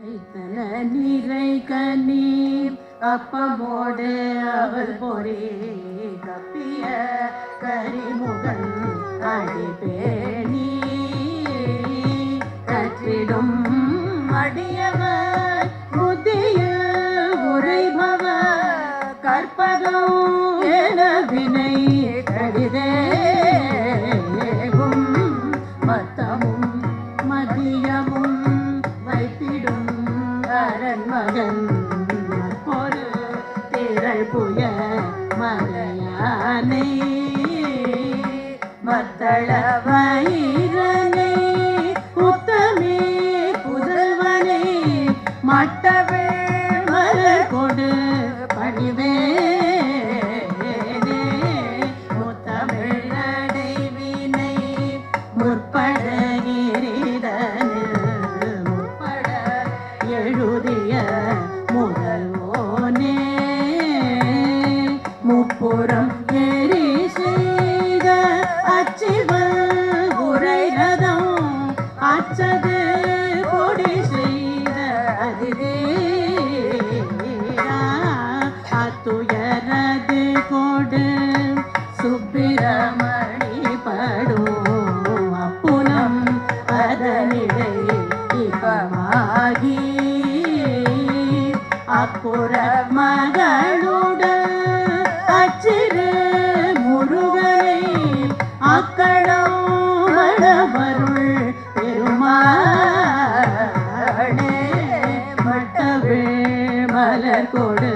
நீரை கனி அப்பமோடு அவள் பொறி கப்பிய கரிமுகன் அடிபேணி கற்றிடும் அடியவர் புத்தியில் உரைபவர் கற்பகம் என வினை கடிதேகும் மத்தமும் மதியமும் வைத்திடும் அரண்மகன் ஒரு திரள் புய மலையானை மத்தள வயிறனை உத்தமே புதல்வனை மட்டவே மலர் கொடு பணிவே முத்தமிழடை வினை முற்பட எழுதிய முதல்வோனே முப்புறம் எரி செய்த அச்சிவல் உரை ரதம் அச்சது கொடி செய்த அதிதேரா அத்துயரது கொடு சுப்பிரமணி படும் அப்புலம் அதனிடை இவமாகி அப்புற மகளுடன் அச்சிறு முருகனை அக்களம் மணமருள் பெருமாளே மட்டவே மலர் கொடு